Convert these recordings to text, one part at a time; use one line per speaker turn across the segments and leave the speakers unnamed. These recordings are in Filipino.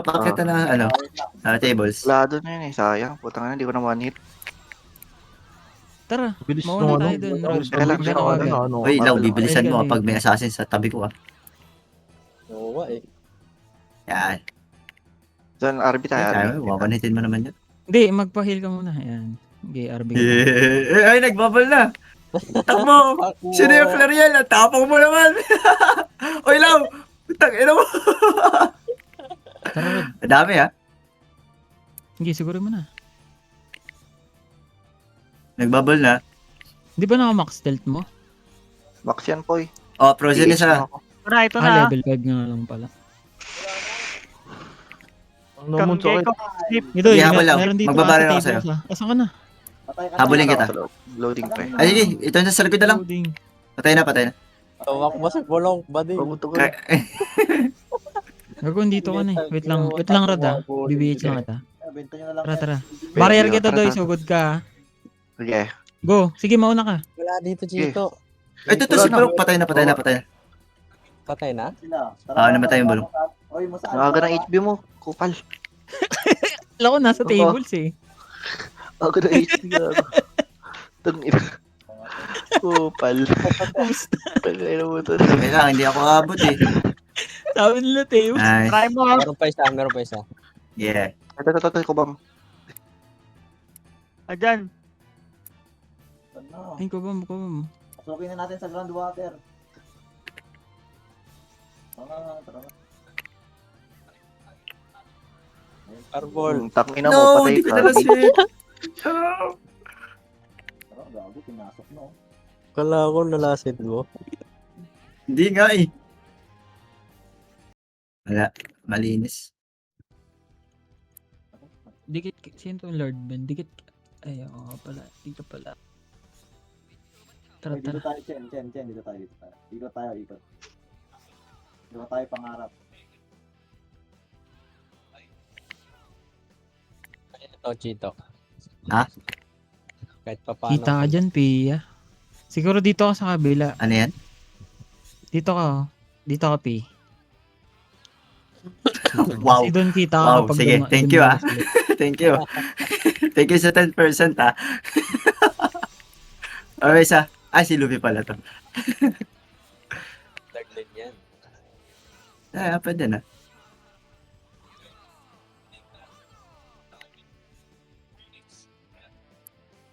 Pakita na ano, tables.
Wala doon na yun eh, sayang. Putang na, hindi ko na one hit.
Tara,
Bilis
mauna
nung
tayo
ano.
dun.
Bilis
Kailan
ng
siya,
Maganda
ano,
ka
ano.
Uy, Law,
Babalo.
bibilisan mo
Ay,
pag may assassin sa tabi ko
Oo nga eh.
Yan.
Doon, RB tayo, RB.
Ay, wawanitin mo naman yun.
Hindi, magpa-heal ka muna. Ayan. Okay, RB ka.
Ay, nagbabal na. Takbo! Sino yung Florial? Tapang mo naman! Uy, Law! Tangina mo!
Tara, Rod.
Dami ha.
Sige, siguro mo na.
Nagbabal na.
Di ba naka-max stealth mo?
Max yan, Poy.
Oh, frozen
PH
isa.
na ako.
Tara, ito na.
Level 5 nga lang pala.
Ano mo
Kamgay
sakit?
ko. Sleep.
Ito,
Hindi, habol lang.
meron dito.
Magbabaril ako
tables,
sa'yo.
ah. Asan ka na?
Habulin kita.
Sa loob. Loading pa eh.
Ay, sige. Ito na sa likod na lang.
Loading.
Patay na, patay na.
Tawak mo sa bulong, buddy.
Pagbuto ko.
Gagawin dito ka na eh. Wait lang, Rod ah. BBH lang kita. Tara, tara. Barrier kita doy, so good ka. ah.
Sige.
Go, sige mauna ka.
Wala dito, Chito.
Ay, ito si Parok. Patay na, patay na, patay na.
Patay na?
Ah, namatay yung bulong.
Nakaga ng HB mo. Kupal.
Alam ko, nasa
Oo.
tables eh.
Nakaga ng HB gago. Tangina. Kupal. Tangina mo to.
Kailangan, hindi ako abot eh.
Sabi nila tables.
Nice.
Try mo.
Meron pa isa, meron pa isa.
Yeah.
Ito, ko bam.
Ayan.
Ay, kubam.
Pasukin na natin sa groundwater.
Arbol.
Tangina mo,
No,
patay
hindi ko
ka.
nalasit.
Gago, pinasok no.
Kala ko nalasit mo.
Hindi nga eh. Wala. Malinis.
Dikit, sino to Lord Ben? Dikit. Ay, oo pala. Dito pala. Tara,
Dito
tara.
tayo, Chen, dito tayo. Ikot tayo. Dito tayo pangarap.
Ito, Chito.
Ha?
Kahit pa paano.
Kita ka dyan, Pia. Siguro dito ka sa kabila.
Ano yan?
Dito ka, oh. Dito ka, Pi.
Wow.
Kasi doon kita ka
Wow,
kapag
sige. Thank you, ah.
ulit.
Thank you. Thank you sa 10% ah. Okay, isa. Ah, si Luffy pala to.
Third lane yan.
Ah, pwede na.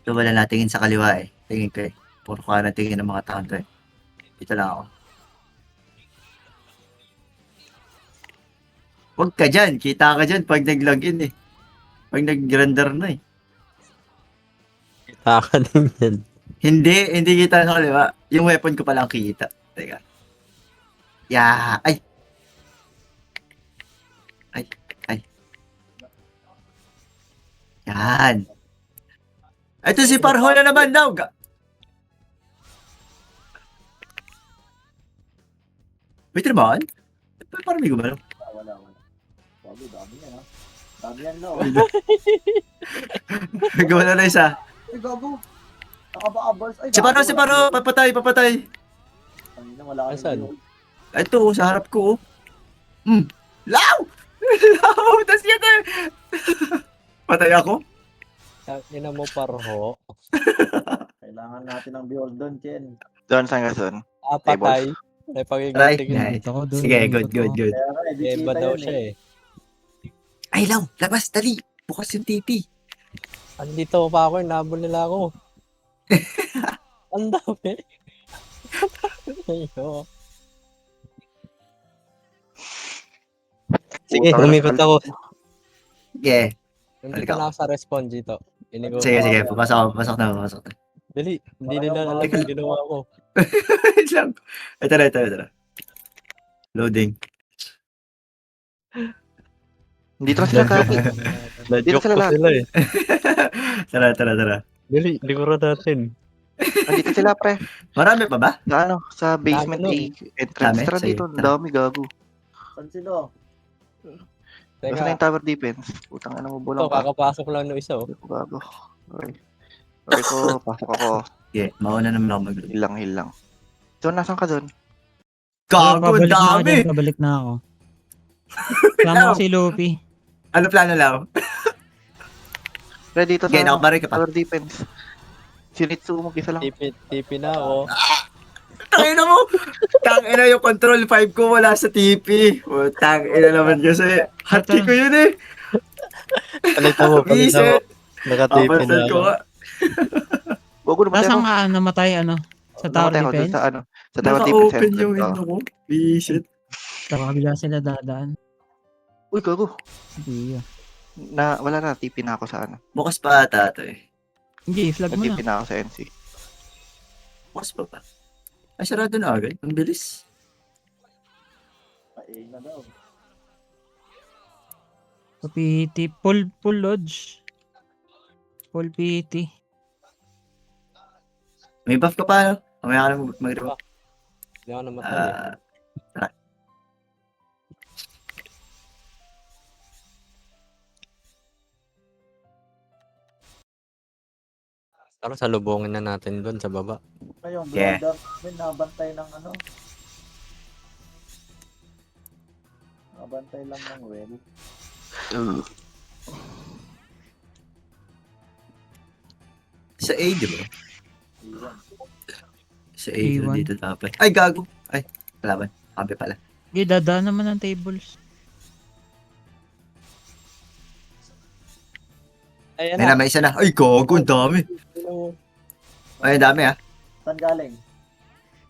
Ito wala natingin sa kaliwa eh. Tingin ko eh. Puro ka na tingin ng mga tao to eh. Dito lang ako. Huwag ka dyan. Kita ka dyan pag nag-login eh. Pag nag-render na eh.
Kita ka din yan.
Hindi kita sa kaliwa. Yung weapon ko palang kita. Teka. Yeah. Ay. Yan. Ito si Parho na naman daw. May trabahan? Parang may gumalaw.
Wala. Gago, dami yan ha. Dami yan no.
May gumalaw na isa.
Ay, gago. Nakaba-abars. Ay,
Si Parho, papatay.
Tangina, wala
Asan?
kayo.
Ito, sa harap ko. Law! Law! Tas yan eh. Patay ako?
Ina mo parho.
Kailangan natin ng build doon, Chen.
Doon, saan ka doon?
Patay. May
Right.
pagiganti ka.
Dito ko, doon.
Sige,
dito
good.
ko.
Kaya nga, hindi
Iba
kita
daw
yun
siya eh.
Ay, Law! Labas, dali! Bukas yung TP.
Andito pa ako, nabol nila ako. Ang dami. Ayo. Sige,
Putang
umikot ako.
Yeah.
Hindi ka na ako sa respawn dito.
Sige. Papasok na.
Dali, hindi nila alam yung ginawa ko.
Wait lang. Ito na. Loading.
Dito na sila kaki. Dito sila lahat.
eh.
Tara.
Dali, likuran natin.
Andito sila, pre.
Marami pa ba?
Sa ano? Sa basement
Ano?
A. Entrance.
Dami?
Tara
Sige,
dito.
tara.
Dami, gago.
Saan sila?
Basta na
Teka,
yung tower defense. Putang ano mo,
ito,
bulang ka.
kakapasok lang ng isa oh.
Gago. Okay ko, pasok ako.
Yeah, mauna naman ako mag-load.
Hilang lang. So, nasan ka doon?
Gago,
Pabalik na ako
dami!
dyan, pabalik na ako. Tama ko si Luffy.
Ano plano lang?
Ready dito
Sige,
sa
nakabari ka pa.
tower defense. Sinitsu mo isa lang.
TP na ako.
Tangina mo! Tangina yung control 5 ko wala sa TP. Tangina naman kasi. Hati ko yun eh.
Palita mo.
Visit!
Naka-TP na
Kapatid ko
ako.
nga.
Huwag ko namatay
Nasaan
ako.
ka namatay ano? Sa tower
Namatay ako dun
defense?
sa ano. Sa tower defense.
Naka-open yung
entrance,
window ko. Visit.
Sa kabila sila dadaan.
Uy, gago.
Sige.
Wala na. TP na ako sa ano.
Bukas pa ata ito eh.
Hindi, flag mo
TP
na.
na ako sa NC.
Bukas pa pa. Ay, sarado na agad. Ang bilis.
Paing na daw.
Sa PT. Full lodge. Full PT.
May buff ka pa, no? Mamaya ka na mag-rebuff.
Hindi ako namatay eh. Pero salubungin na natin doon sa baba.
Ngayon,
Yeah.
blunder namin, nabantay ng ano. Nabantay lang ng well.
Sa A, di ba?
Iwan.
Sa A,
A1.
dito dapat. Ay, gago. Ay, kalaban. Kampi pala.
Okay, dadaan naman ng tables.
Ayan
May na, may isa na. Ay, gago. Ang dami. Ay, ang dami ah.
Saan galing?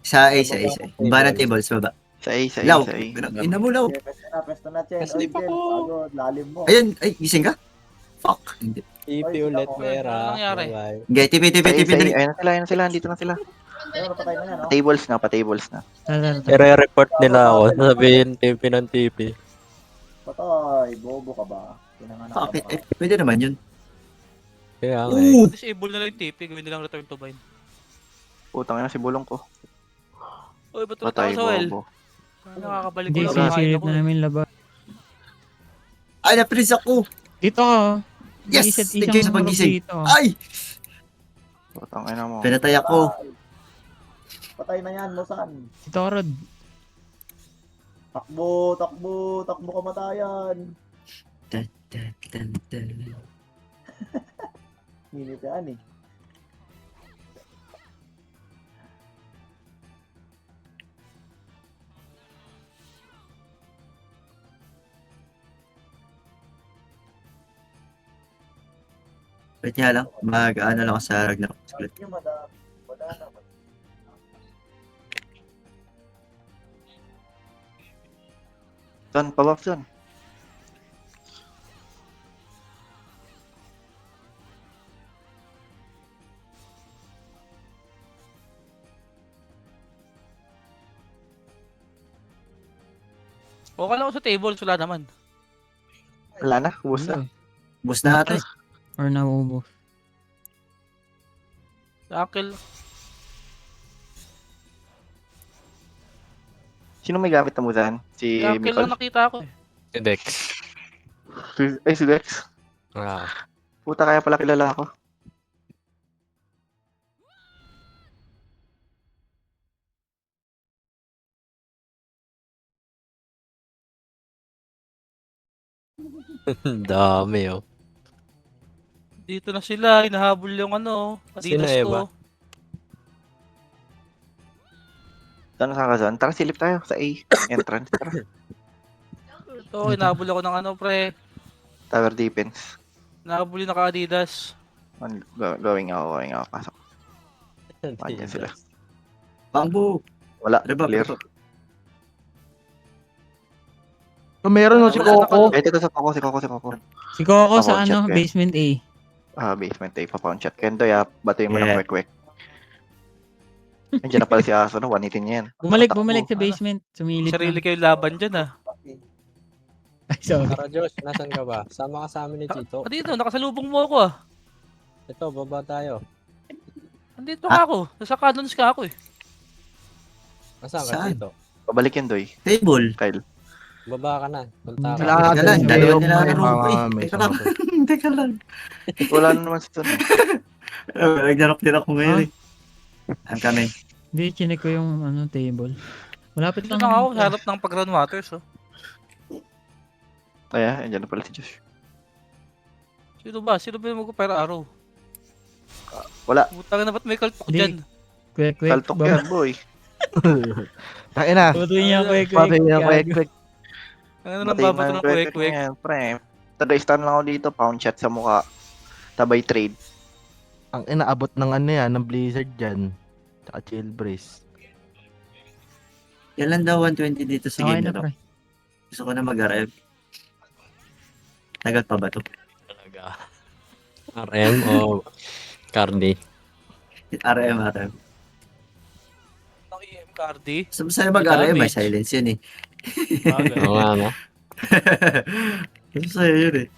Sa A, sa A, sa A. Ba ng tables, baba.
Sa A, sa A,
Law.
sa A.
Ina mo, Law.
Okay, pesto na, Chen. Oy,
Sleep
Chen,
ako.
bago, lalim mo.
Ayun, ay, gising ka? Fuck. Hindi.
TP
Ay,
ulit,
ako.
pera.
Ano nangyari?
Bye-bye.
Okay, tipi, tipi,
Sa A,
tipi.
sa A.
Dali.
Ayun na sila. Andito na sila.
Ayun, napatay na yan, no?
Tables na, pa-tables na.
Tara.
I-report nila ako. Sabihin TP ng TP.
Patay, bobo ka ba? Pinanganak
Fuck
ka
it.
ba?
Pwede naman yun.
Kaya nga eh.
Disable na lang yung TP, gawin nilang return to bind.
Putang ina si bulong ko.
Uy, ba't ulit
Patay,
ako sa well?
bobo.
Nakakabalik ko
Hindi,
lang, kakain
sisirit
ako.
na namin labas.
Ay, na-freeze ako.
Dito ka.
Yes! Thank you sa pagising.
Dito.
Ay!
Putang ina mo.
Pinatay ako.
Patay na yan, Mosan.
Dito ka, Rod.
Takbo, takbo, takbo kamatayan.
Dun, dun, dun, dun.
Minit yan eh.
Wait nga lang. Mag-ano lang ako sa Ragnarok. Saglit.
Yung madami. Wala naman.
Son, pabuff son.
Okay lang ako sa tables, wala naman.
Wala na, ubus na.
Bus na ata.
Or naubo.
Sa Akil,
Sino may gamit na muzahan? Si
sa Akil lang
Mikol?
nakita ako eh.
Si Dex.
Ay, si Dex.
Ah.
Puta, kaya pala kilala ako.
Dami oh.
Dito na sila, hinahabol yung ano,
Sino,
Adidas
Eva?
ko.
Saan ka son? Tara, silip tayo sa A. Entrance. Tara.
Ito, hinahabol ako ng ano, pre.
Tower defense.
Hinahabol yung naka-Adidas.
Going ako. Pasok. Andiyan sila.
Bangbo.
Wala,
Ano ba?
clear.
Meron no si
Wala na
Coco.
Ito sa Coco, si Coco.
Si Coco
Ako,
sa ano,
chat ka.
basement A.
Basement A, pa-pound shot. Kendo, batuin mo ng
Yeah.
kwek-kwek. Andiyan na pala si Aso, no? 118 niya yan.
Bumalik
Tatakbo.
sa basement. Sumilip
Sarili
na.
kayo laban dyan ah.
Ay, sorry.
Tara Josh, nasan ka ba? Sama ka sa amin ni Chito.
Dito, nakasalubong mo ako ah.
Ito, baba tayo.
Andito ka ako, nasa cannons ka ako eh.
Nasaan ka
Saan?
Chito?
Pabalik yan, Doy.
Table.
Kyle.
Baba ka na. Punta ka.
Wala
Teka lang,
din.
dalawa
Ayaw
nila
mo,
ano. Uy,
may
teka lang. Teka lang.
Wala na naman si Son.
Ragnarok din ako ngayon eh. I'm coming.
Hindi, chinek ko yung ano, table. Malapit
Dito
lang.
lang ako, sa harap ng pag-run waters oh.
Ayan, andyan na pala si Josh.
Sino ba? Sino ba yung mag-fire arrow?
Wala.
Putang na ba't may kaltok
Hindi.
dyan?
Quick.
Kaltok yan, boy.
Tangin na.
Tutuin niya quick.
Pati yung quick.
Ano nang
Batay
babato
na
ng quick?
yan, pre. Taga-stun lang ako dito, pound shot sa mukha. Tabay trade.
Ang inaabot ng ano yan, ng Blizzard dyan. Tsaka chill breeze.
Kailan daw 120 dito sa
Okay
game
na
na to?
pre.
Gusto ko na mag-arrive. Tagal pa ba to?
Talaga. RM o Cardi?
RM.
Ang EM Cardi?
Gusto mo sa'yo mag-RM, may
Damage.
silence yun eh.
Bagay.
Oo nga, no?
Gusto sa'yo yun eh.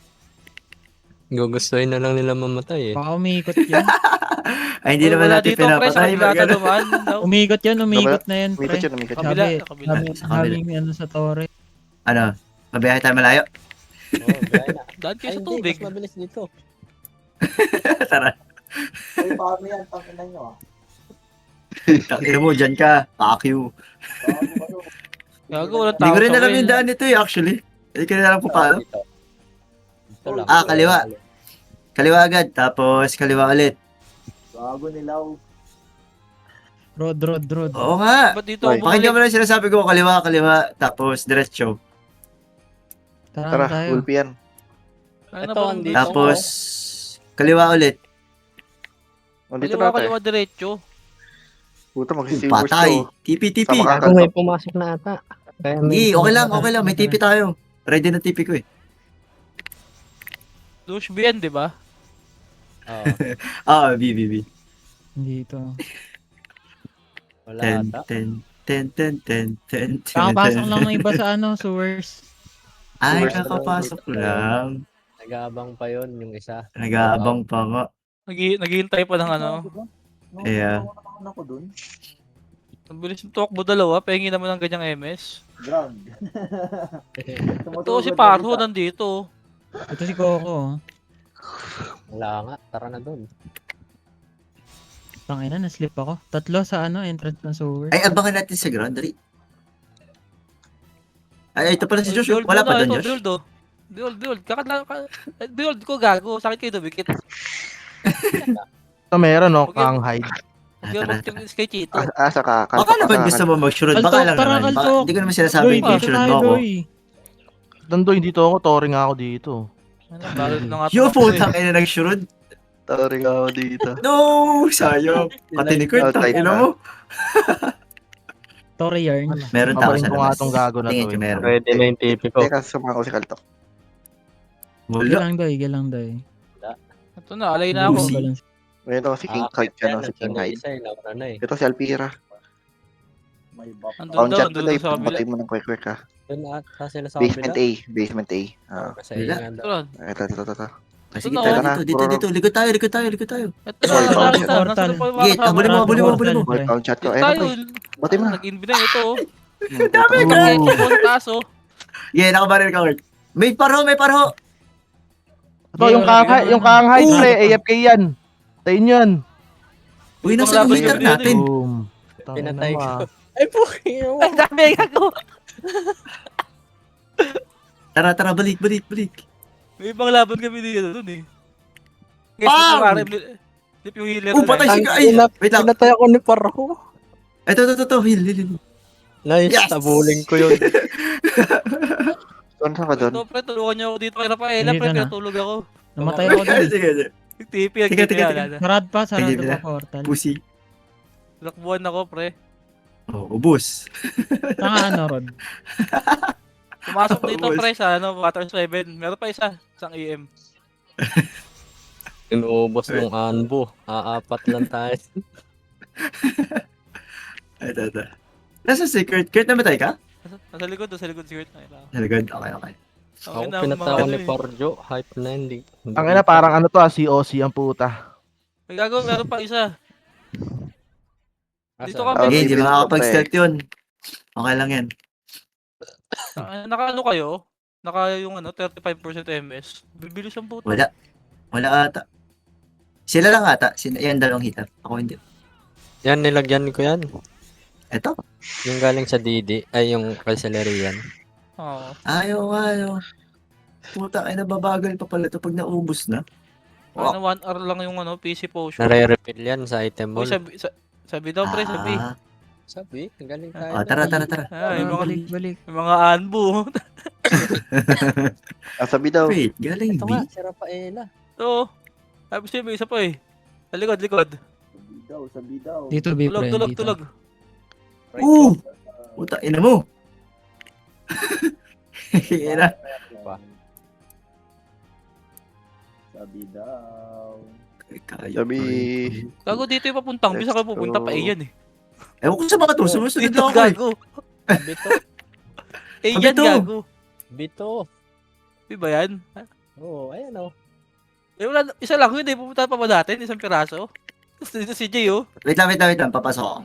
Gugustuhin na lang nila mamatay eh.
Baka umikot yun.
Ay, hindi naman
Wala
natin
dito, pre, sa
pinapatay.
kabila
Magano.
dumaan.
Umikot na yan
Umikot
pre.
yun, umikot yun.
Kabila,
Sabi,
sa kabila.
Sa kabila.
sabi ano sa tore.
Ano? Mabiyahe tayo malayo?
Oo, gaya na.
Daan kayo
Ay,
sa
hindi.
tubig.
Mas mabilis dito.
Tara.
Ay, paano yan? Tanginan nyo ah.
Takina mo, dyan ka. Fuck you.
Gago, walang
Hindi
tao
ko rin
sa
alam
way.
yung daan nito eh, actually. Hindi ko rin alam kung paano.
Dito. Dito lang.
Ah, kaliwa. Kaliwa agad, tapos kaliwa ulit.
Bago nilaw.
Road.
Oo nga.
Ba't dito
Ay,
ako
Pakinggan mo
bumalik?
lang sinasabi ko, kaliwa, tapos diretso.
Tara
Tara,
tayo.
gulpi yan.
Ano
Ito,
ba?
andito.
Tapos, kaliwa ulit.
Nandito
Kaliwa,
na tayo.
kaliwa, diretso.
Puta, mag-silver
Patay.
show.
TP.
Sama ka.
Ako may pumasok na ata. Kaya
Hindi, okay lang. May TP tayo. Ready na TP ko eh.
Lush BN, di ba?
Oo,
Ah, B.
Dito.
wala
10.
Kakapasok lang ng iba sa sewers.
Ay,
First
kakapasok lang.
nag-aabang pa yon yung isa.
Nag-aabang pa nga.
Naghihintay pa ng ano.
Yeah.
Ako dun.
Ang bilis ng tuwakbo dalawa, pahingi naman ng ganyang MS.
Ground.
Ito si Parho nandito.
Ito si Coco.
Wala nga, tara na doon.
Tangina, na-slip ako. 3 sa entrance ng sewer.
Ay, abangan natin sa ground. Dali. Ay, ito pala si Josh.
Build
Wala
mo
pa
na,
doon,
ito,
Josh.
Build, oh. Build. Build ko gago. Sakit kayo dumikit.
Ito meron no,
Okay.
kang hide.
Gamot yung kay Chito.
Saka,
Baka naman gusto mo mag-shroud. Baka
Kaltok,
lang
tara,
naman.
kaltok.
Hindi ko naman sinasabi
Doy,
yung
dito
shroud
tayo,
mo ako.
Doy.
Dandoy, dito ako, touring ako dito.
Ano, bakit na nga
Yo,
tumakbo
putang ina nag-shroud.
Tawari ako dito.
No, sayang. Pati ni Kurt,
Outside
tangina
na.
mo.
Tore yarn.
Meron tao
Paparin
sa
ko nga
labas.
tong gago na
Tingin
to.
ko meron.
Pwede na yung TP ko.
Teka, sumama ko si Kaltok.
Wala.
Gilang doy.
Ito na, alay na ako.
Busi.
Ito si King Hyde siya, no? Si King Hyde.
Isa, nauna na eh.
Ito si Alpira.
May buff.
Andun
Pound
daw,
shot
andun
today,
daw sa kabila.
patay mo ng quick ah.
Doon ata sila sa
Basement
kabila.
A, basement A. Ah.
Kasi
Wala.
nga daw.
Ito na.
Ito.
Ah, sige,
Ito
tayo
na,
dito.
puro-
Likod tayo.
Ito na,
Sorry,
nasa
portal.
na. Nasa na pa yung mga
Sige,
kasama
habulin mo,
natin.
habulin mo, habulin mo.
Pre.
Pound shot ko.
Dito
Ayun
tayo.
na, Bati mo na.
Nag-inbi na ito.
Dami
Ito
ka.
yung taso.
Yeah, nakabaril ka, Kurt. May parho.
Ito, yung kang hide, pre, AFK yan. Tayo yan.
Uy,
Ibang
nasa
laban
heater
yun,
natin.
Boom. Tangina
Pinatay
mo,
ko.
ah.
Ay, puking mo.
Ay, dami ako.
Tara, balik.
May ibang laban kami dito dun eh. Guys,
Bam!
dito RM, flip yung healer.
Oh, patay
nila.
si Ay, wait lang.
Pinatay ako ni Parho.
Ito. Heal.
Nice,
Yes!
nabuling ko yun.
Doon ka doon.
Ito, pre, tulungan niyo ako dito kay Rafaela,
Dito
pre,
na.
pinatulog ako.
Namatay ako doon.
Sige.
Yung TP,
Tiga.
nagtitiwala.
Sarado
Ay,
pa portal.
Pussy.
Lakbuhan ako, pre.
Oh, ubus.
Saka Rod?
Pumasok dito,
Ubus.
pre, sa Water 7. Meron pa isa, isang EM.
Inuubos ng Anbo. Aapat lang tayo.
Ito. Nasa si Kurt? Kurt, namatay ka?
Nasa likod si Kurt. Ay, lang.
Sa likod? Okay.
Ako pinatawa ni Parjo. Hype na hindi.
Ang ina, parang ano to, COC ang puta.
May gagawin, meron pa isa. Dito
Asa?
kami.
Hindi makakapag-stealth yun. Okay lang yan.
Naka ano kayo? Naka yung 35% MS. Bibilis ang puto.
Wala ata. Sila lang ata. Yan, dalawang hitter. Ako hindi.
Yan, nilagyan ko yan.
Ito?
Yung galing sa Didi. Ay, yung Calcelerian.
Oo.
Ayaw. Puta, ay nababagal pa pala ito pag naubos na.
Ano, 1 hour lang yung ano, PC potion.
Nare-refill yan sa item
Uy,
mall.
sabi daw, pre, sabi.
Ah,
Sabi, galing tayo.
oh, tara, tara, tara.
Ah, yung mga,
Balik.
yung mga anbu.
Sabi daw.
Wait, galing
Ito
B?
nga, si Rafaela.
So, sabi siya, may isa pa eh. Sa likod, likod.
Sabi daw.
Dito, B, pre.
Tulog,
dito.
tulog.
Puta, ina mo. Ina.
Sabi daw.
Kaya
Sabi.
Gago dito yung papuntang. Bisa kayo pupunta pa iyan eh.
Ewan ko sa mga to, sumusunod
Dito,
lang ako eh.
gago.
Bito.
Iyan,
Bito.
gago.
Bito.
Di ba yan?
Oo, ayan o.
Eh, wala, isa lang yun eh. Pupunta pa ba natin? Isang piraso? Tapos dito si Jay oh.
Wait lang, papasok ako.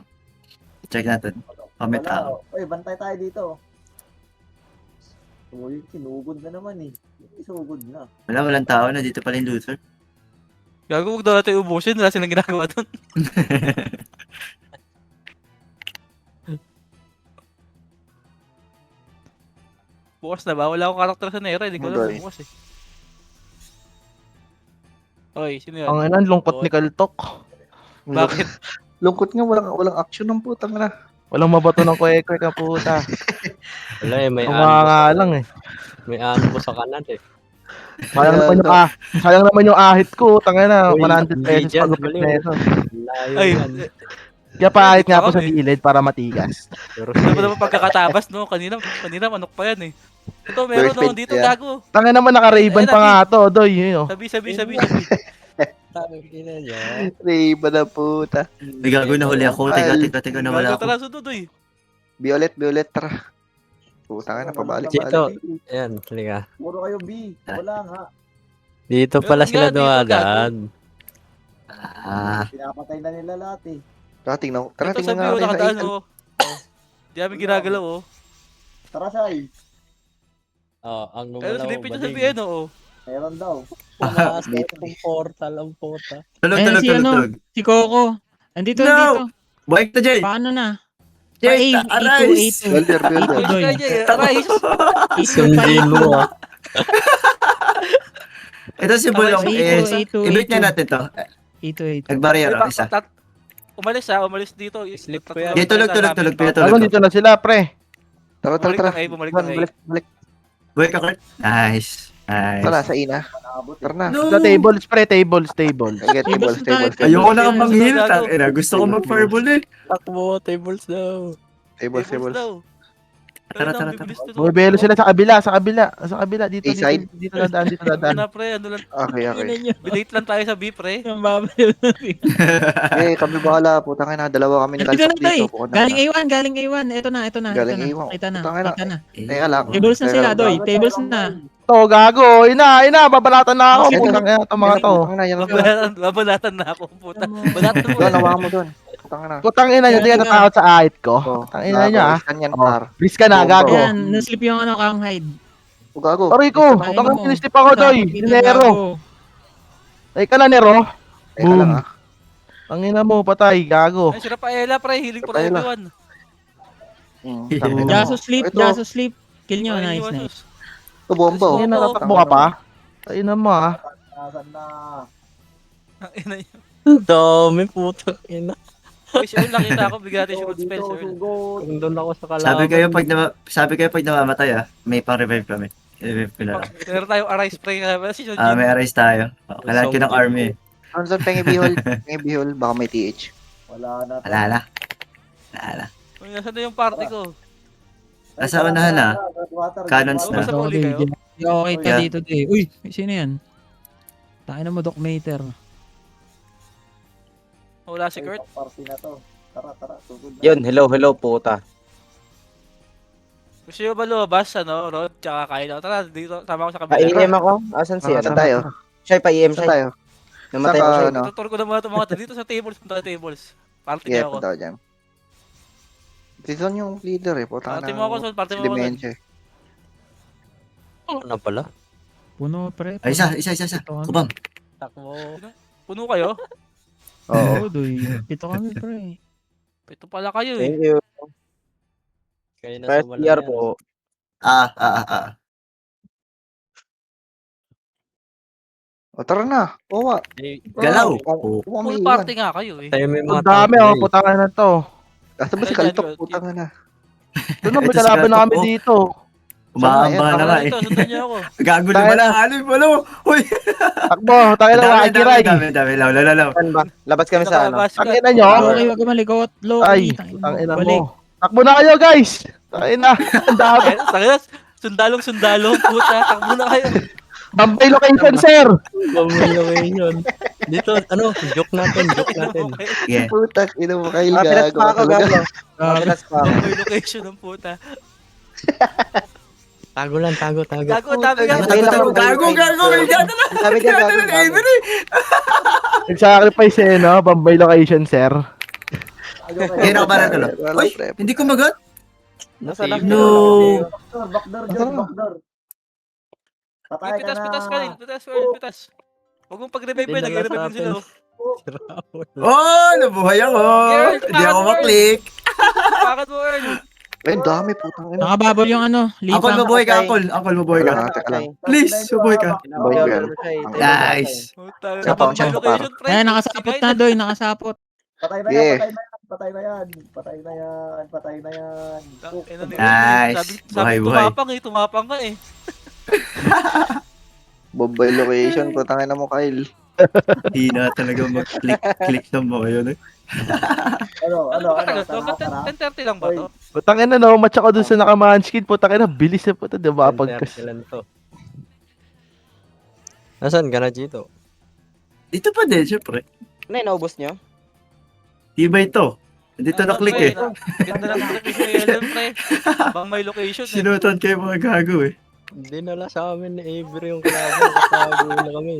Check natin. Comment out.
Uy, bantay tayo dito. Uy, sinugod na naman eh. Sinugod na.
Walang tao na dito pala yung looter.
Gago, huwag daw natin ubusin. Wala silang ginagawa doon. Bukas na ba? Wala akong karakter sa Nera. Hindi ko alam
Okay.
bukas eh. Oy, sino yan?
Ang inan, lungkot ni Kaltok.
Bakit?
Lungkot nga, walang action ng putang na.
Walang mabato ng kwek-kwek ang puta.
Wala eh, may
Tunga nga lang eh.
May ano sa kanan eh.
Sayang naman yung ahit ko. Tanga na,
Uy,
100 pesos
dyan,
pagupit
baliw.
na ito.
Layo
Ay,
yan.
Kaya paahit nga po
Ako
sa
eh.
gilid para matigas.
Pero
Ano ba naman pagkakatabas, no? Kanina manok pa yan eh. Ito, meron
Very
no, dito
yeah.
gago.
Tanga naman naka-Ray-Ban pa nga to, doy. Yun, oh.
Sabi.
ina niya.
Riba na puta.
May gago na huli ako. Teka, nawala
Gago
ako.
tara, sunod eh.
Violet, tara. Putang na, pabalik.
Dito. Ayan, halika.
Puro kayo B. Wala nga.
Dito pala
Meron
sila
nga, dito,
dumadaan.
Ah,
Pinapatay na nila lahat eh.
Tara, tingnan
Ito
nga
sabi oh,
natin sa
nakadaan
Ethan.
oh. Di namin ginagalaw oh.
Tara, Sai.
Oh, ang
Pero
gumalaw,
silipin nyo
baling.
sabihin oh.
Meron daw.
Pumasok yung portal ang puta.
Ayun, si ano? Si Coco. Andito.
No! Bike to Jay!
Paano na?
Jay, arise!
Builder.
Ay,
Doy.
kaya Jay, arise!
Sundin mo ah.
Ito si Bulong
Ito,
is,
ito,
i-break
ito.
na natin to.
Ito.
Nag-barrier ako isa.
Umalis dito.
Slip ko yan.
Okay, tulog.
Ano, dito na sila, pre.
Tara.
Bumalik na kayo.
Balik.
Bike ka, Kurt. Nice.
Tara, sa ina.
Manabot eh.
Tara na.
No!
Sa tables, pre. Tables.
Okay,
Tables
tables.
tayo.
Ayoko na kang manghil.
Gago.
Tangina, gusto ko mag-fireball eh.
Takbo, tables daw.
Tables.
daw.
Tara.
Bumibelo sila sa kabila. Dito
A-side?
dito dadaan.
Ano na pre, ano lang.
Okay.
Bilate lang tayo sa B pre.
Ang babal.
Okay, kami bahala. Putang na, dalawa kami ni
Dito
Kalpak
na
dito.
tayo. Galing A1. Ito na.
Galing A1.
Kita na.
Putang ina.
Kita na.
Teka lang.
Tables na sila, Doy.
Gago,
Tables
tayo,
na.
To, gago. Ina, babalatan na ako.
Ito.
Putang ina to mga to.
Putang ina, yan lang.
Babalatan na ako puta. Balatan mo.
Doon, hawakan mo doon. Putang ina.
Putang ina niya, di ka natakot sa ahit ko. Putang ina niya, ah.
Yan,
Oh,
par.
please ka na,
Oh,
gago.
Ayan, naslip yung ano kang hide.
O, gago.
Aray ko,
Ay,
putang
mo.
ina, sinistip ako, Doy. Nero. Ay ka na, Nero.
Teka lang ah.
Tangina mo, patay, gago.
Ay, si Rafaela pre, healing for
Rafaela.
everyone.
Tangina mo.
Jaso sleep. Kill nyo,
Ay,
nice.
iwan,
Ito, bomba.
Ay,
oh.
natatakbo ka pa? Ay na mo, ah.
Nasaan na?
Ang ina niya.
Dami puta. Ina.
Uy, si Earl, nakita ako, bigyan natin si
Dito,
Root Spell, si Earl.
sugod.
Kung doon ako sa kalaban.
Sabi kayo pag namamatay ah, may pang-revive kami. I-revive ko na lang.
Meron tayong arise spray nga. Si John
May arrays tayo. Kailangan ko ng army eh.
Saan pengi bihol? Baka may TH.
Wala na.
Alala.
Uy, nasaan na yung party ko?
Nasa unahan na. Cannons
Oo,
na.
basta uli kayo.
Okay ka
Yeah.
dito, Doy. Uy, sino yan? Tayo na mo, Docmater.
Wala si Kurt.
Party na to. Tara, sugod na.
Yun, hello puta.
Gusto nyo ba lumabas, ano, Rod, tsaka Kyle? Tara, dito, tama ko sa kabila.
Pa-EM ako? Asan si
Saan
ano?
tayo?
Siya, pa-EM
Saan
siya.
tayo?
Namatay
Saka,
ako siya.
ano?
Tuturo ko na mga itong mga to. Dito sa tables, punta sa tables. Party
Yeah,
niyo ako.
punta ko dyan. Dito yung leader eh. Putang
Party
na.
mo ako, Sol. Party
Si
mo ako. Sol.
Dementia.
Ano pala?
Puno, pre.
Ay, isa. Kubam.
Takbo.
Puno kayo?
Oo.
Oo, Doy. Ito kami, pre.
Ito pala kayo eh.
Thank you.
Kayo na
First
sumala
year
yan.
po.
Ah.
O tara na. Oo nga.
Galaw.
Full party nga kayo eh.
Tayo may
Ang dami oh, putang na to.
Asa ba si
Ayan,
Kaltok?
yun.
Putang na.
Ito na, may
Ito si
kalaban na
Kaltok,
kami
oh.
dito.
Umaamba na nga eh.
Ito, sundan niyo ako.
Gago
Tayo
naman
na.
ang alin mo, no? Uy!
Takbo, tayo na mga akiray.
Dami. Law.
Saan ba? Labas kami sa ano.
Nakabas ka.
Ang ina nyo.
Loki, wag ka malikot. Loki,
Ay, ang ina mo. Takbo na kayo guys. Tayo na. Ang dami.
Tanginas, sundalong, puta. Takbo na kayo.
Bombay location, sir.
Bombay location. Dito, joke natin.
Yeah.
Putang ina mo kayo
Mapilas
gago.
pa ako, gago. Mapilas pa ako.
May location ng puta.
Tago lang.
Gago, dami nga.
Gago. May gata na.
Sabi dyan,
Gata
gago.
na Avery.
Nag-sacrifice eh, no? Bombay location, sir.
Hira ka ba na tulo?
Wala,
Uy,
pre.
hindi ko magot.
Nasa
No.
Backdoor, George, backdoor. Patay ka na.
Pitas. Huwag mong pag-revive yun, nag-revive yun sila. oh.
Oh, nabuhay ako.
Girl,
Hindi ako
bakit
maklik.
Bakit mo, Earl?
Ay, ang dami putang ina.
Nakababol yung
Uncle,
lipang.
mabuhay ka, Uncle. Uncle, mabuhay ka.
Wala, teka lang.
Please, mabuhay ka.
Boy, yan.
Nice.
Puta,
Siya pa,
Bombay
siya pa.
location, pre.
Ayan, nakasapot na, Doy. Nakasapot.
Patay na
Yeah.
yan. Patay na yan.
Nice.
Sabi
Buhay.
tumapang ka eh.
Bombay location. Putang ina mo, Kyle.
Hindi na talaga mag-click ng mga yun. eh.
Ano?
Ba tagal to? 10:30 lang ba to?
Putang ina, no? Match ako dun sa naka-munchkin. Putang ina, bilis na puta. Di ba pagkas?
Nasaan ka na, Chito?
Dito pa din, syempre.
Ano yung naubos nyo?
Tibay ito. Dito na-click eh.
Ganda lang click ni Ellen, pre. Bang may location eh.
Sinutan kayo mga gago eh.
Dinala sa amin ni Avery yung kalaban. Katago na kami.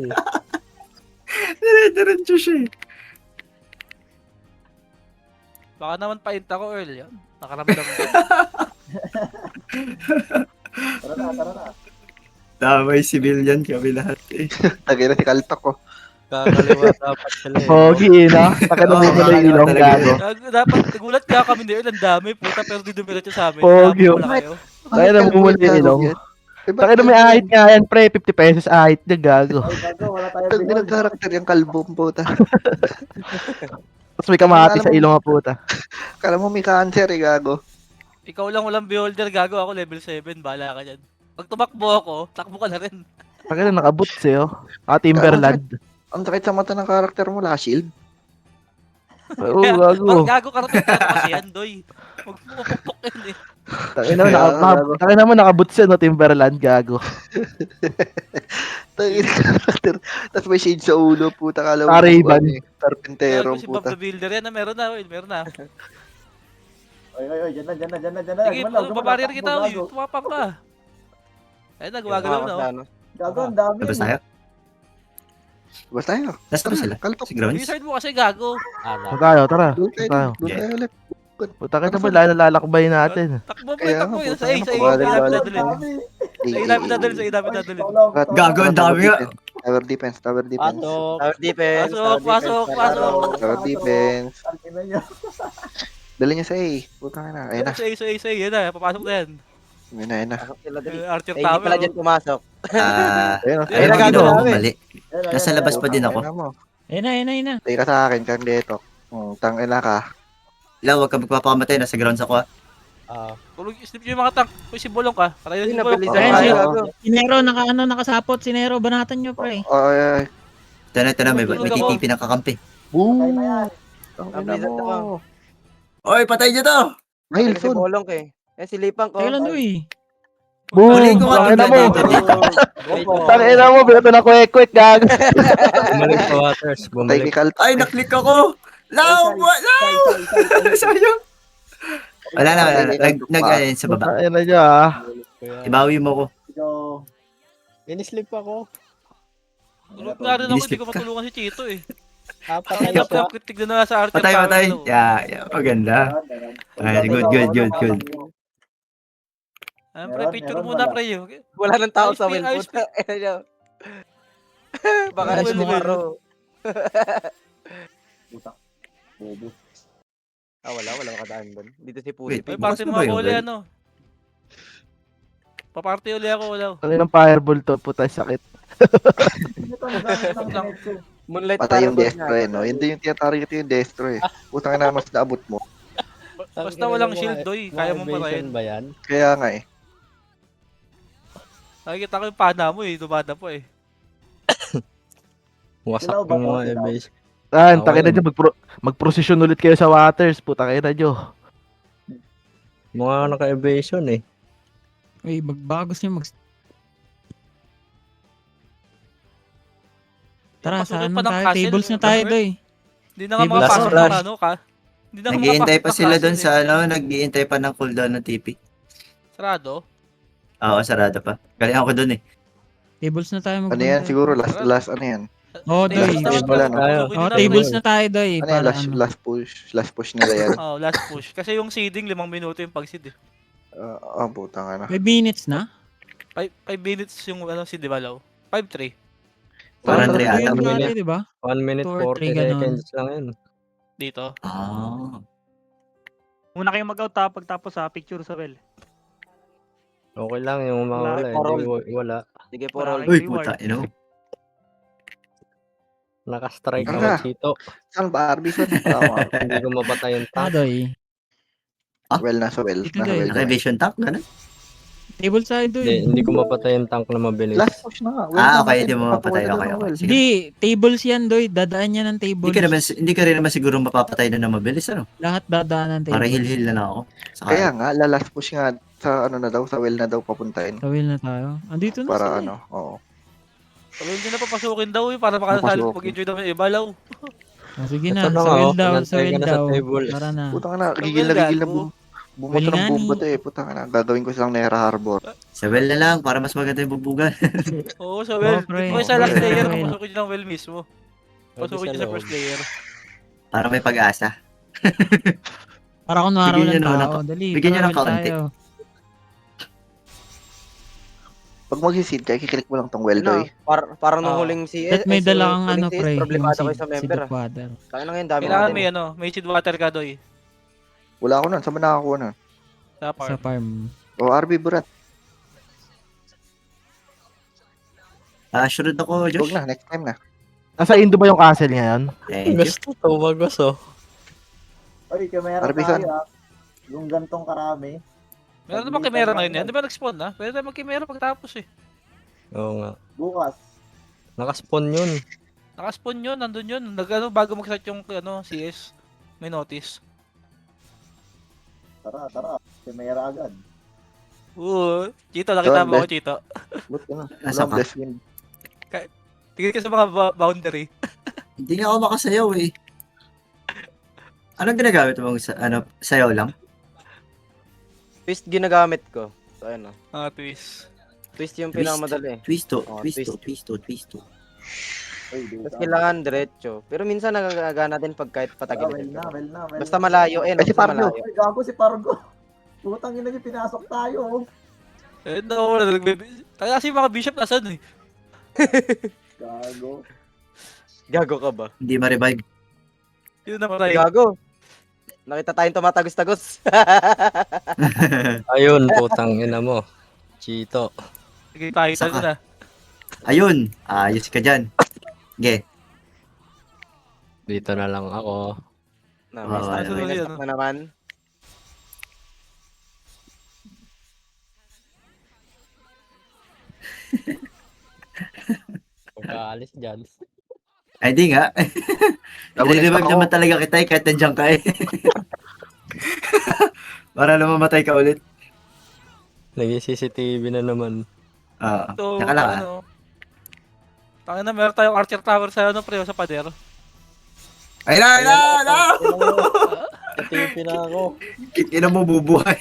Dire-diretso siya eh.
Baka naman paint ako, Earl. Yan. Nakaramdam ko.
Tara na.
Damay civilian kami lahat eh.
Tagay na si Kaltok ko.
Kakaliwa dapat sila eh.
Pogi, no? Taka na mo na yung ilong gago.
Dapat, nagulat ka kami ni Earl. Ang dami, puta, pero di dumiretso sa amin.
Pogi,
Dapat pala kayo.
Tayo na mumuli yung ilong. Taka na may ahit nga yan, pre. 50 pesos ahit na gago.
Ay, gago, wala tayong
Pag nag-character yung kalbo mo, puta.
Tapos may kamati sa ilong nga puta.
Kala mo may cancer eh, gago.
Ikaw lang walang beholder, gago ako level 7. Bahala ka dyan. Pag tumakbo ako, takbo ka na rin.
Taka na nakaboots eh, oh. Timberland.
Ang sakit sa mata ng karakter mo, la shield.
Oo, gago.
Gago ka rin kasi yan, Doy. Huwag mo pupukpok yan eh.
Taka na mo nakaboots yun, no? Timberland, gago.
Tangin na karakter. Tapos may shade sa ulo, puta. Kala mo,
Tariban.
Carpintero,
Si Bob
puta.
the Builder yan, meron na, Will, meron na.
Ay, dyan na.
Sige, pabarrier kita, Will. Tumapang ka. Ay, nagwagalaw na. oh.
Gago, ang dami.
Labas tayo.
Basta tayo.
Last na ba sila?
Kaltok.
Si Grounds?
Wizard mo kasi gago.
Tara, tara.
Doon tayo. Doon tayo ulit.
Puta ka na ba, lalakbay natin.
Takbo mo,
Kaya
takbo
nga,
yun.
puta,
Sa A, sa A.
napabalik
Sa
balik.
dadalhin. Sa A namin dadalhin, sa A namin dadalhin.
Gago, ang dami nga.
Tower defense.
Pasok.
Tower defense.
Pasok.
Tower defense. Dali niya sa A. Puta ka na. Ayun na.
Sa A, sa A. Yan na, papasok na yan.
Ayun na.
Archer
Hindi pala
Tower.
dyan pumasok.
Ayun na.
Ayun ang
nagagawa
ginawa ko
namin.
mali. Nasa labas pa din ako.
Ayun na.
Tayo ka sa akin, kang deto. Tangina ka.
Ilaw, huwag ka magpapakamatay. Nasa grounds ako ah.
Tulog, snip yung mga tank. Uy, si Bolong ka. Patay na si Bolong.
Pinabilis
Ayun,
tayo.
ayun. Sinero, nakasapot. Sinero, banatan nyo, pre.
Ay.
Ito na, may TTP na kakampi.
Boom!
Nabilis
Tangina mo.
Oy, patay niyo to!
Mahil,
Si Bolong ka eh. Si Lipang ko.
Teka lang, Doy.
Boom!
Tuloy ko nga
Tangina mo.
dito.
Tangina mo, binato na kwek-kwek, gago.
Bumalik sa waters.
Patay kay Kaltok.
Ay, naklik ako! Law! Sayang! Wala na. Nag-alin sa baba.
Tangina nyo, ah.
Ibawi mo ko.
Inislip ako.
Tulog nga rin ako, hindi ko
Binisip ka.
matulungan si Chito eh.
Apat
Ay, tignan na sa Archer
Patay.
Tower.
Yeah, maganda. Ay, good.
Pre, picture muna, pre.
Wala nang tao
Ayos,
sa win.
ayos,
Puta. Baka
Ayos,
naman
ayos.
maro. Wala makadaan doon. Dito si Pusi.
Wait,
Ay,
bukas
party
pa
mo
ba
ako
yun,
uli,
Will?
ano. Paparty uli ako, wala.
Tangina ng fireball to, puta, sakit.
Ito, ang gamit ng diretso.
Moonlight
Patay yung
Paragon
destro eh, no? Hindi yung tinatarget yung destro eh. Putang ina, mas naabot mo.
Basta walang shield, doy. Kaya mo parahin.
ba yan?
Kaya nga eh.
Nakikita ko yung pana mo eh. Dumada po eh.
Wasak
Silaw ba
yung
to?
mga
Silaw?
evasion.
Tangin na nyo, mag-procession ulit kayo sa waters. Putang ina nyo.
Mga naka-evasion eh.
Uy, bago gusto nyo Tara,
Pasukin
saan
pa
man
ng
tayo?
castle,
Tables na tayo,
Gabriel.
doy.
Hindi na nga
Tables
makapasok
na
ng
flash.
ano ka. Hindi na nga
Naghihintay pa
makapasok ng
sila doon
castle
sa
eh.
naghihintay pa ng cooldown ng TP.
Sarado.
Oo, sarado pa. Galing ako doon eh.
Tables na tayo
Ano yan? Siguro last ano yan?
Oo, doy.
Tables naman
Wala
tayo.
na.
Pasukin
Oo,
nyo na,
tables
pre.
na tayo, doy.
Ano yan?
Para ano.
Last push nila yan.
Oh, last push. Kasi yung seeding, 5 minuto yung pag-seed eh.
Putang ina.
5 minutes na?
5 minutes yung ano, seed, di ba, Lau? 5-3.
Parang
Parang
3 ata.
Yun
minute.
dati, di ba?
1 minute
2 or
40
3 ganun.
seconds lang yun.
Dito.
Ah.
Muna kayong mag-out ha, pagtapos ha, picture sa well.
Okay lang yung mawala eh. Hindi wala.
Sige po,
Wala
roll.
kayong
Uy,
reward.
puta, ino.
Naka-strike
Tara
ako
na.
Chito.
Saan ba, Arbison? Tama.
Hindi ko mapatay yung
Ah,
tank.
doy.
Well, nasa well.
Ito
Nasa
doy.
well.
Naka-vision tank, gano'n?
Table side, doy.
Hindi ko mapatay yung tank na mabilis.
Last push na nga. Well,
Ah,
na
okay,
natin.
hindi mo mapatay.
Papawalan
Okay,
ng
okay.
well.
Sige.
Hindi, tables yan, doy. Dadaan yan ng tables.
Hindi ka rin naman siguro mapapatay na mabilis, ano?
Lahat dadaan ng
Para
tables.
heal-heal na lang ako. Saka,
Kaya nga, last push nga sa ano na daw, sa well na daw papuntahin.
Tawil na tayo. Andito na
Para
sila.
ano, oo.
Sabi hindi na papasukin daw eh. Para makasali
Papasukin.
mag-enjoy daw yung iba, Lau.
Sige
Ito
na,
na
sa
nga,
well
oh.
daw, sa
Pinantay
well
ka na sa
daw.
table.
Tara na.
Putang na, gigil na
gago.
bumoto ng
Welingani.
bomba to eh. Putang na, gagawin ko silang Nera Harbor.
sa well na lang, para mas maganda yung bubugan.
Oo, sa well.
pre.
Okay, sa last
Okay.
layer,
Well.
papasukin nyo ng well mismo. Pasukin nyo sa first layer.
Para may pag-asa.
Para kung naraw
Bigyan
lang
nyo ng
tao. Dali,
bigyan nyo ng
tara, well
kaunti.
tayo.
Pag mag-seed ka, kiklik mo lang tong well
Ano,
doy.
parang nung
Ah.
huling
At may dala kang ano,
huling CS,
pre.
problemado
Yung
kayo sa member ah.
water.
Kaya na ngayon, dami
Kailangan
natin.
may ano, may seed water ka, Doy.
Wala ako nun. Saan ba nakakuha nun?
Sa
Sa
farm.
farm.
O, RB Burat.
Sure ako, Josh.
Huwag na, next time na.
Nasa Indo ba yung castle ngayon?
Thank you.
Gusto tumagos oh.
Oy, kamera
Arbisan.
tayo ah. Yung gantong karami.
Meron naman kimera ngayon yan. Di ba nag-spawn na? Pwede tayo mag-kimera pagtapos eh.
Oo nga.
Bukas.
Nakaspawn yun.
Naka-spawn yun, nandun yun. Nag-ano, bago mag-start yung ano, CS. May notice.
Tara. Kamera agad.
Chito, nakita mo
Doon,
ako, Chito.
Ba't ano?
Nasa
Walang
ka?
bless wind.
Tingin ka sa mga boundary.
Hindi nga ako makasayaw eh. Anong ginagamit mo sayaw lang?
Twist ginagamit ko. So, ayun
Twist.
Twist yung
Twist.
pinakamadali.
Twisto.
Oh,
Oy, di
Tapos
ba?
kailangan diretso. Pero minsan nagagana din pag kahit patagilid.
Well na.
Basta malayo eh.
Ay, si
Basta
Pablo.
malayo.
Ay, gago si Pargo. Putang ina niyo, pinasok tayo.
Eh, no, wala. Kaya kasi yung mga bishop nasan eh.
Gago.
Gago ka ba?
Hindi ma-revive.
Yun naman tayo.
Gago. Nakita tayong tumatagos-tagos.
Ayun, putang ina mo. Chito.
Sige, tayo
Saka.
na.
Ayun. Ayos ka dyan. Sige.
Dito na lang ako.
Na,
Oo,
may
ayun.
na-stock na naman.
Pagkaalis dyan.
Ay, di nga. I-revive naman talaga kita eh, kahit nandiyan ka eh. Para lumamatay ka ulit.
Naging CCTV na naman.
So,
Tsaka lang
ano, tangin na, meron tayong Archer Tower sa ano, pre, sa pader.
Ay na!
Sa TV na ako.
Ina mo bubuhay.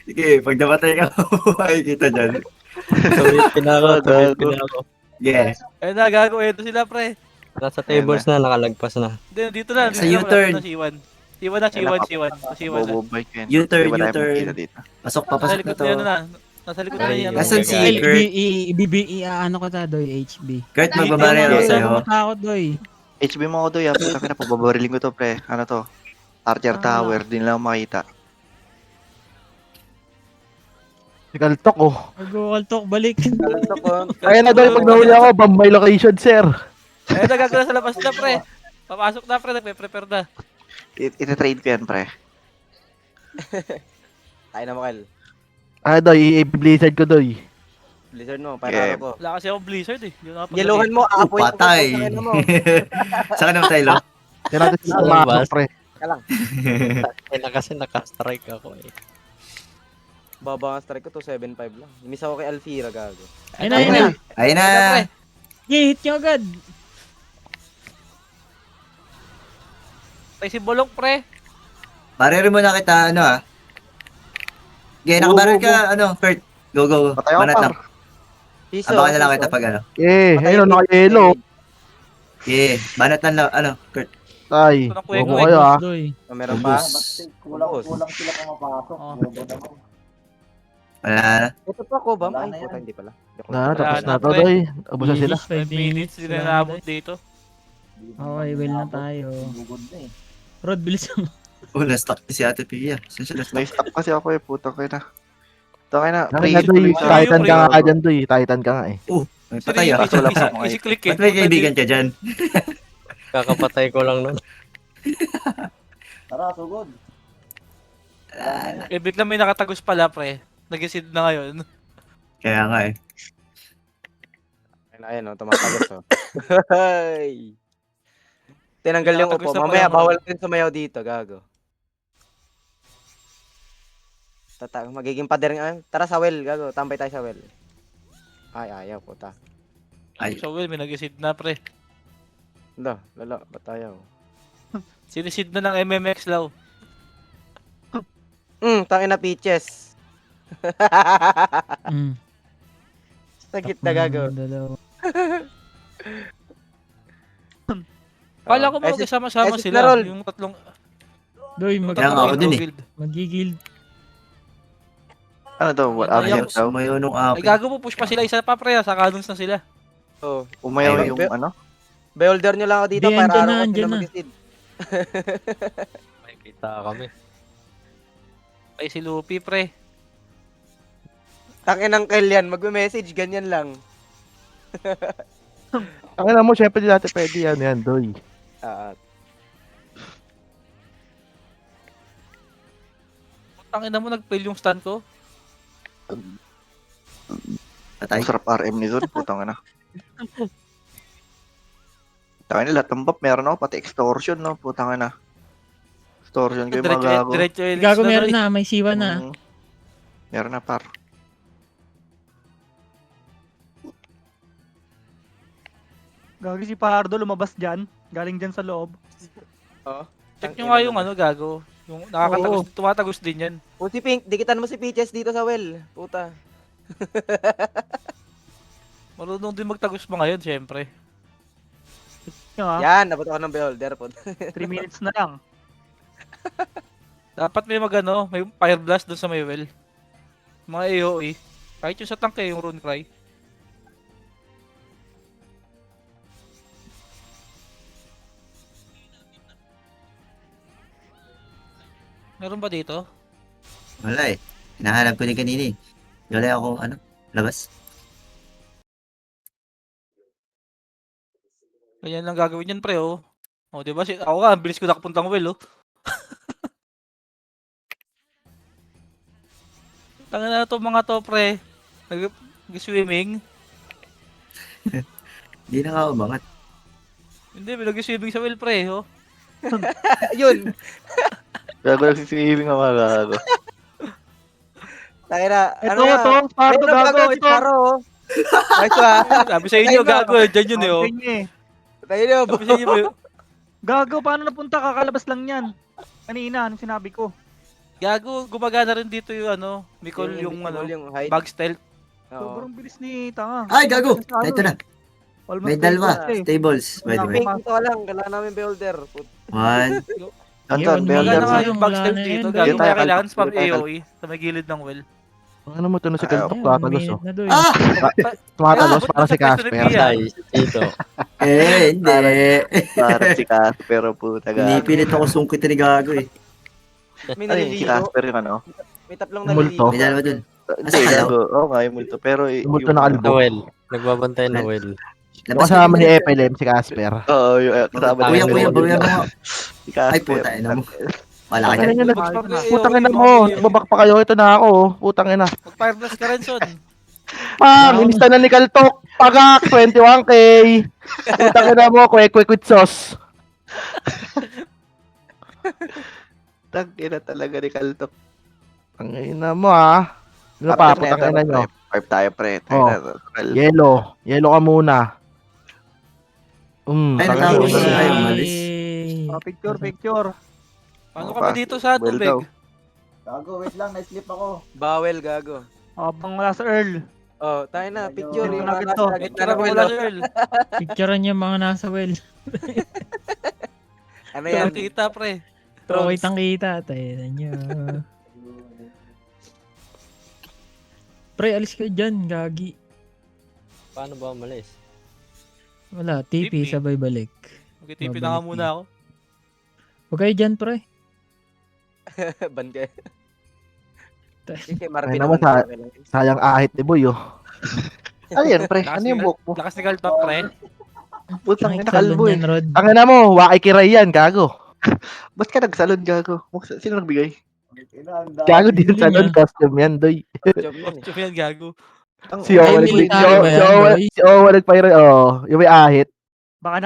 Sige, pag namatay ka, bubuhay kita dyan.
Tawid na ako.
Sige.
Ayun na, gago, ito sila, pre.
Nasa tables na, nakalagpas na.
Dito na,
Sa U-turn.
C1. C1.
Bobobay ka yan.
U-turn,
Di ba tayo
U-turn.
magkita dito?
Pasok
Nasa
na
likod
to.
na yun na. Nasa likod na
Ay,
yan.
Nasaan si
Ay,
Kurt?
ano ko ta, doy, HB.
Kurt, magbabaril ako sa'yo.
Matakot, doy.
HB mo ako doy, puta ka na, pababariling ko to, pre. Ano to? Archer
Ah.
Tower, din lang makita.
Si Kaltok, oh.
Nag-walk balik.
Kalto ko.
Kaya na doy, pag nahuli ako, bomb my location, sir.
Eh, nagagala sa labas na, pre. Papasok na, pre. Nagpe-prepare na.
Iti-trade ko yan, pre.
Tayo na, Makal.
Doy, i-blizzard ko, doy.
Blizzard mo,
Yeah.
para ko.
Wala kasi akong blizzard eh. Yun ako
Yeluhan mo, aapoy ko
Patay.
sa mo.
Saan ka naman tayo, Lo?
Yan natin sila pumasok, pre.
Kasi naka-strike ako eh.
Baba nga strike ko to, 7.5 lang. Miss ako kay Alfira, gago.
Ayun na, ayun na.
Ayun na.
Yeah, hit nyo agad.
Tay si Bolong, pre.
Barero mo na kita, ano Okay, nakabaril ka, Kurt. Go, go.
Patay ako,
Banat lang.
par.
Piso.
Abangan na lang
piso.
kita pag
Ayun, naka-yellow.
Yeah, banat lang, Kurt.
Tay,
Ito na,
huwag mo
kuweng,
kayo, ah.
Doy.
Ah, meron pa?
Ubus.
Kulang sila pumapasok.
Oh.
Bobo naman.
Wala na.
Ito pa ko ba?
Wala
Ay,
na
puta,
yan.
hindi pala. Joke
Na,
lang.
tapos
Wala
na
na,
to,
pre.
doy. Ubus na sila.
5 minutes, hindi na naabot dito.
Okay, well na tayo.
Bugod na eh.
Rod, bilis mo.
Na-stuck si Ate Pia. Saan siya na-stuck?
May stop kasi ako eh, putang kayo na. Tangay na,
Nakina, doy.
tuloy sa-
Titan ka nga dyan, doy. Titan ka nga, eh.
May patay, ah.
Kaso wala pa akong
Easy click eh.
Ba't may kaibigan ka dyan?
Kakapatay ko lang nun.
Tara, sugod.
Eh, biglang may nakatagos pala, pre. Nag-seed na ngayon.
Kaya nga eh.
Ayun, tumatagos, oh. Hey! Tinanggal yung
Nakatagos
upo.
na pala
Mamaya,
ako.
bawal din sumayaw dito, gago. Magiging pader nga. Tara sa well, gago. Tambay tayo sa well. Ay, ayaw, puta.
Ay.
So, well, may nag-seed na, pre.
Lala, ba't ayaw?
Sinisid na ng MMX law.
Tangin na peaches.
Mm.
Sakit na, gago.
Dalawa.
Kala ko
Eh,
magkasama-sama
si
sila.
Clarol.
Yung tatlong...
Doy,
Kaya nga ako din eh.
Magigil.
Ano daw, what
Ay,
ano
ako-
daw?
Sumayo nung
Ay,
akin.
gago po, push pa sila. Isa pa, pre. Sa kanons na sila.
Oh.
Umayaw
Ayun.
yung ano?
Beholder nyo lang ako dito
Di,
para
andyan
araw
na,
ko
andyan
sila
na.
mag-seed.
May kita kami.
Ay, si Luffy, pre.
Tangin ng Kelian, magme-message, ganyan lang.
Ang alam mo, syempre di natin pwede yan, doy.
Tangina mo, nag-fail yung stun ko.
Patay.
Ang sarap RM ni Zon, putang na. Tangay na, lahat ng buff meron ako, pati extortion, no? Putang na. Extortion kayo mga gago.
Diretso Elix
Gago
na,
meron
Doy.
na, may siwa na.
Mm. Meron na, par.
Gagi si Pardo lumabas dyan. Galing dyan sa loob.
Check nyo nga yung ano, gago. Yung nakakatagos, tumatagos din yan.
O si Pink, dikitan mo si Peaches dito sa well. Puta.
Marunong din magtagos mga yun, syempre.
Yung ha,
Yan, nabot ako ng beholder po.
3 minutes na lang.
Dapat may magano, may fire blast doon sa may well. Mga AOE. Kahit yung sa tank eh, yung rune cry. Meron ba dito?
Wala eh. Hinahanap ko din kanina eh. Wala ako, labas.
Ganyan lang gagawin yan, pre, oh. Oh, di ba? Ako nga, ang bilis ko nakapuntang well, oh. Tanga na to mga to, pre. Nag-swimming.
Hindi na nga umangat.
Hindi, may nag-swimming sa well, pre, oh.
Yun.
Gago nagsisibing ang mga gago.
Tangin na.
Ito, Pardo,
Ayun,
gago,
si
ito.
Paro, oh. Nice ah.
Sabi sa inyo, gago, dyan yun, eh, oh.
Ganyan eh.
Tayo na,
Sabi sa inyo,
Gago, paano napunta? Kakalabas lang yan. Kanina, anong sinabi ko?
gago, gumagana rin dito yung ano, Mikol, yung ano,
yung height.
bag stealth.
Oo.
Sobrang bilis ni Tanga.
Ay, gago!
Sa ano
Ito na.
Almost
May
20
dalawa.
eh.
Stables, by the way.
Pink, ito lang. Kailangan namin beholder.
One.
Anton,
Yun,
beholder
Wala na
Wala
nga
na.
yung
na,
bag
wala
stealth
na
dito,
yun,
gago,
Doy.
kaya kailangan
Doy,
spam
tayo.
AOE sa may gilid ng well.
Ano mo to na si
Ayaw.
Kaltok, tatagos, oh.
Na, Doy.
Ah!
Tumatagos
Ah,
para si
ba't nasa
Casper.
pwesto ni
Dito.
Hindi.
Parang si Casper, puta gago.
Pinipilit ako sungkit ni gago eh.
May
Ano yun, si
naliligo.
Casper yung ano?
May tatlong
Multo.
naliligo.
May dalawa dun.
Hindi, gago. Oo nga, yung multo. Pero
Yung multo na kalbo.
Noel. Nagbabantay ng Noel.
Yung kasama ni FLM, si Casper.
Oo, yung kasama
Kuya,
ni-
kuya, bawian mo nga.
si Casper.
Ay, puta, ina mo. Wala ka
Putang
dyan.
ina, putang ina mo. Bumabak pa kayo. Ito na ako. Putang ina.
Mag-fire blast ka rin, son.
Pam, inista na ni Kaltok. Pagak, 21k. Putang ina mo, kwek with sauce.
Tangina talaga ni Kaltok.
Ang ina mo ah. Ano pa, putang ina nyo.
5 tayo, pre.
Oh. Yellow. Yellow ka muna.
Ay,
tangina
natapos
mo.
na tayo, umalis.
Picture.
Paano ka ba dito sa
Well
tubig?
daw.
Gago, wait lang, na-slip ako.
Bawel, gago.
Habang wala sa Earl.
Oh, tayo na, picture.
Ito
Yung
na
mga
agad to.
nasa
May
gitna
tira
ng
ko
well,
wala,
oh.
girl.
Picturean niya mga nasa well.
Ano yan?
Kita, pre.
Okay, tangkita. Tayo na niyo. Pre, alis ka dyan, gagi.
Paano ba umalis?
Wala, TP,
TP.
sabay balik.
Mag-TP na nga muna ako.
Huwag kayo dyan, pre.
Ban ka. Sige,
Ay
Marvin
naman,
naman.
sayang ahit ni Boy oh.
Ano yan, pre? Ano yung buhok mo?
Lakas ni Kaltok, pre.
Putang
Ay,
ina,
talon
kalbo eh.
yan, Rod.
Ang ina mo, wakikiray yan, gago.
Ba't ka nagsalon, gago? Sino nagbigay?
Gago din
Hindi
sa nun,
niya.
costume yan, doy.
Job yan eh.
Chup yan, gago.
Ang-
Si Owa
Ay, military ba yan, Doy?
nagpayro, oh, yung may ahit.
Baka